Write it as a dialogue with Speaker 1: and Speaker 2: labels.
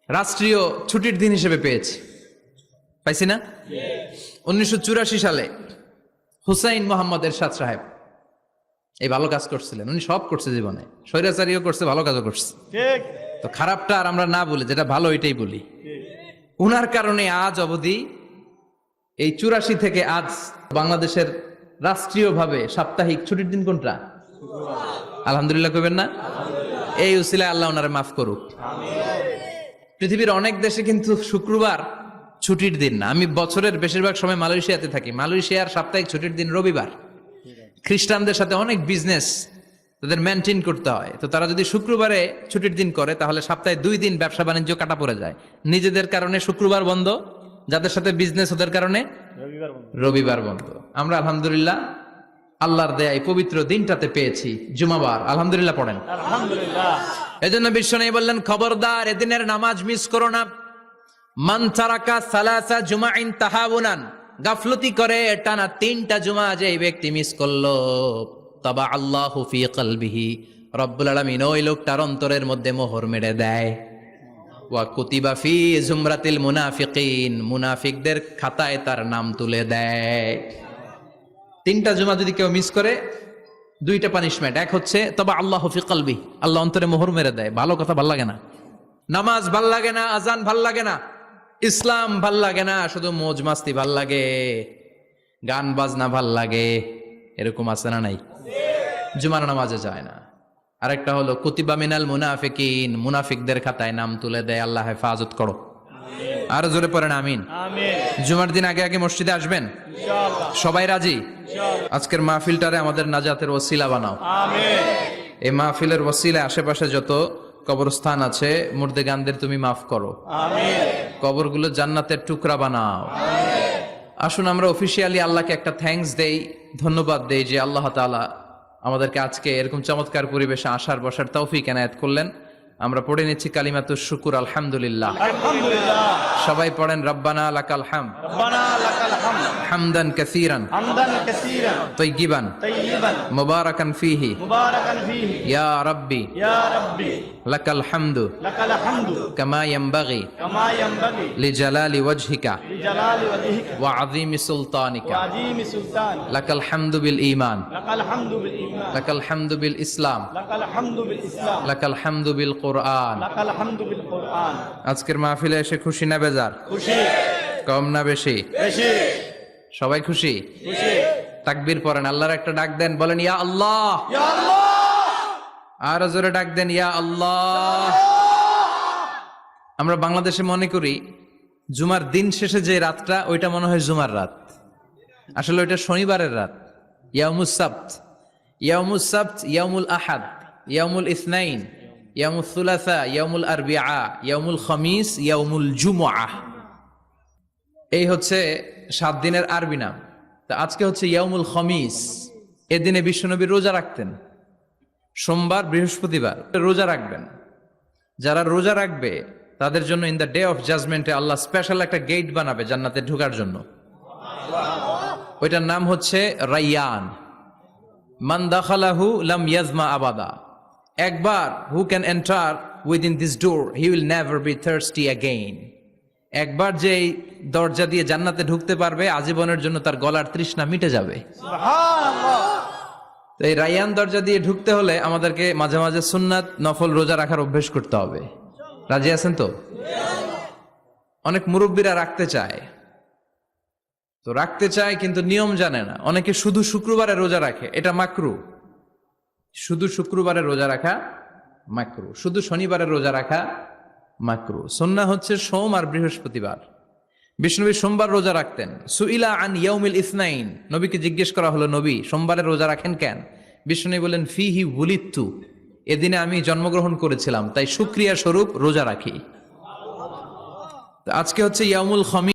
Speaker 1: রাষ্ট্রীয় ছুটির দিন হিসেবে পেয়েছি, পাইছি না? 1984 সালে হুসাইন মোহাম্মদ এরশাদ সাহেব এই ভালো কাজ করছিলেন। উনি সব করছে জীবনে, স্বৈরাচারীও করছে, ভালো কাজও করছে। তো খারাপটা আর আমরা না বলি, যেটা ভালো এটাই বলি। উনার কারণে আজ অবধি এই 84 থেকে আজ বাংলাদেশের রাষ্ট্রীয়ভাবে সাপ্তাহিক ছুটির দিন কোনটা? আলহামদুলিল্লাহ কইবেন না? এই উসিলায় আল্লাহ ওনারে মাফ করুক। পৃথিবীর অনেক দেশে কিন্তু শুক্রবার ছুটির দিন না। আমি বছরের বেশিরভাগ সময় মালয়েশিয়াতে থাকি। মালয়েশিয়ার সাপ্তাহিক ছুটির দিন রবিবার। খ্রিস্টানদের সাথে অনেক বিজনেস তাদের মেনটেন করতে হয়, তো তারা যদি শুক্রবারে ছুটির দিন করে তাহলে সপ্তাহে 2 দিন ব্যবসা বাণিজ্য কাটা পড়ে যায়। নিজেদের কারণে শুক্রবার বন্ধ, যাদের সাথে বিজনেস ওদের কারণে রবিবার বন্ধ। আমরা আলহামদুলিল্লাহ আল্লাহর দেয়া এই পবিত্র দিনটাতে পেয়েছি জুমাবার। আলহামদুলিল্লাহ পড়েন
Speaker 2: আলহামদুলিল্লাহ।
Speaker 1: এজন্য বিশ্বনবী বললেন, খবরদার এদিনের নামাজ মিস করো না। মান তারাকা সালাসা জুমাইন তাহাউনান, গাফলতি করে টানা 3টা জুমা যে ব্যক্তি মিস করলো, তাবা আল্লাহু ফি কলবিহি, রব্বুল আলামিন ওই লোকটার অন্তরের মধ্যে মোহর মেরে দেয়। ওয়া কুতিবা ফি জুমরাতিল মুনাফিকিন, মুনাফিকদের খাতায় তার নাম তুলে দেয়। 3টা জুমা যদি কেউ মিস করে, 2টা পানিশমেন্ট। এক হচ্ছে তবা আল্লাহু ফি কলবি, আল্লাহ অন্তরে মোহর মেরে দেয়। ভালো কথা ভাল লাগে না, নামাজ ভাল লাগে না, আজান ভাল লাগে না, ইসলাম ভাল লাগে না, শুধু মৌজ মাস্তি ভাল লাগে, গান বাজনা ভাল লাগে, এরকম আছে না নাই? জুমার নামাজে যায় না। আরেকটা হলো কুতিবা মিনাল মুনাফিকিন, মুনাফিকদের খাতায় নাম তুলে দেয়। আল্লাহ হেফাজত করো। আরো জোরে পড়েন আমিন। জুমার দিন আগে আগে মসজিদে আসবেন
Speaker 2: ইনশাআল্লাহ।
Speaker 1: সবাই রাজি? আজকের মাহফিলটারে আমাদের নাজাতের ওসিলা বানাও।
Speaker 2: আমিন।
Speaker 1: এই মাহফিলের ওসিলায় আশেপাশে যত কবরস্থান আছে, মুর্দেগানদের তুমি মাফ করো।
Speaker 2: আমিন।
Speaker 1: কবরগুলো জান্নাতের টুকরা বানাও। আসুন আমরা অফিসিয়ালি আল্লাহকে একটা থ্যাঙ্কস দেই, ধন্যবাদ দেই যে আল্লাহ তাআলা আমাদেরকে আজকে এরকম চমৎকার পরিবেশে আসার বসার তৌফিক এনায়েত করলেন। আমরা পড়ে নিচ্ছি কালিমাতুশ শুকুর, আলহামদুলিল্লাহ।
Speaker 2: আলহামদুলিল্লাহ।
Speaker 1: সবাই পড়েন রব্বানা লাকাল হামদ,
Speaker 2: রব্বানা লাকাল হামদ,
Speaker 1: হামদান কাসীরান
Speaker 2: হামদান কাসীরান,
Speaker 1: তাইয়িবান
Speaker 2: তাইয়িবান,
Speaker 1: মুবারাকান ফীহি,
Speaker 2: মুবারাকান ফীহি,
Speaker 1: ইয়া রাব্বি
Speaker 2: ইয়া রাব্বি,
Speaker 1: লাকাল হামদু
Speaker 2: লাকাল হামদু,
Speaker 1: কামা ইয়ানবাগি
Speaker 2: কামা ইয়ানবাগি,
Speaker 1: লিজালালি ওয়াজহিকা
Speaker 2: লিজালালি ওয়াজহিকা,
Speaker 1: ওয়া আযীমি সুলতানিকা,
Speaker 2: ওয়া আযীমি সুলতানিকা,
Speaker 1: লাকাল হামদু বিল ঈমান,
Speaker 2: লাকাল হামদু বিল ঈমান,
Speaker 1: লাকাল হামদু বিল ইসলাম,
Speaker 2: লাকাল হামদু বিল ইসলাম,
Speaker 1: লাকাল হামদু বিল কুরআন।
Speaker 2: লাকাল হামদু বিল কুরআন।
Speaker 1: আজকের মাহফিলে এসে খুশি না বেজার?
Speaker 2: খুশি।
Speaker 1: কম না বেশি?
Speaker 2: বেশি।
Speaker 1: সবাই খুশি?
Speaker 2: খুশি।
Speaker 1: তাকবীর পড়েন, আল্লাহর একটা ডাক দেন, বলেন ইয়া আল্লাহ।
Speaker 2: ইয়া আল্লাহ।
Speaker 1: আর জোরে ডাক দেন, ইয়া আল্লাহ। আমরা বাংলাদেশে মনে করি জুমার দিন শেষে যে রাতটা, ওইটা মনে হয় জুমার রাত। আসলে ওইটা শনিবারের রাত। ইয়াউমুস সাবত, ইয়াউমুস সাবত, ইয়াউমুল আহাদ, ইয়াউমুল ইসনাইন, ইয়াউমুল সুলাসা, ইয়াউমুল আরবিআ, ইয়াউমুল খামিস, ইয়াউমুল জুমআহ। এই হচ্ছে 7 দিনের আরবি নাম। তা আজকে হচ্ছে ইয়াউমুল খামিস। এদিনে বিশ্বনবী রোজা রাখতেন। সোমবার, বৃহস্পতিবার রোজা রাখবেন। যারা রোজা রাখবে তাদের জন্য ইন দ্য ডে অফ জাজমেন্টে আল্লাহ স্পেশাল একটা গেট বানাবে জান্নাতে ঢোকার জন্য। ওইটার নাম হচ্ছে রাইয়ান। মান দাখালাহু লাম ইয়াজমা আবাদা। একবার who can enter within this door he will never be thirsty again. একবার যে দরজা দিয়ে জান্নাতে ঢুকতে পারবে, আজীবনের জন্য তার গলার তৃষ্ণা মিটে যাবে।
Speaker 2: সুবহানাল্লাহ।
Speaker 1: তো এই রাইয়ান দরজা দিয়ে ঢুকতে হলে আমাদেরকে মাঝে মাঝে সুন্নাত নফল রোজা রাখার অভ্যেস করতে হবে। রাজি আছেন তো? অনেক মুরব্বীরা রাখতে চায়, তো রাখতে চায় কিন্তু নিয়ম জানে না। অনেকে শুধু শুক্রবারে রোজা রাখে, এটা মাকরু। শুধু শুক্রবারে রোজা রাখা মাকরু, শুধু শনিবারে রোজা রাখা মাকরু। সুন্নাহ হচ্ছে সোম আর বৃহস্পতিবার। বিষ্ণুনবী সোমবার রোজা রাখতেন। সুইলা আন ইয়াউমিল ইসনাইন, নবীকে জিজ্ঞেস করা হলো, নবী সোমবারে রোজা রাখেন কেন? বিষ্ণুনবী বলেন, ফিহি উলিদতু, এদিনে আমি জন্মগ্রহণ করেছিলাম, তাই শুকরিয়া স্বরূপ রোজা রাখি। আজকে হচ্ছে ইয়াউমুল খামিস।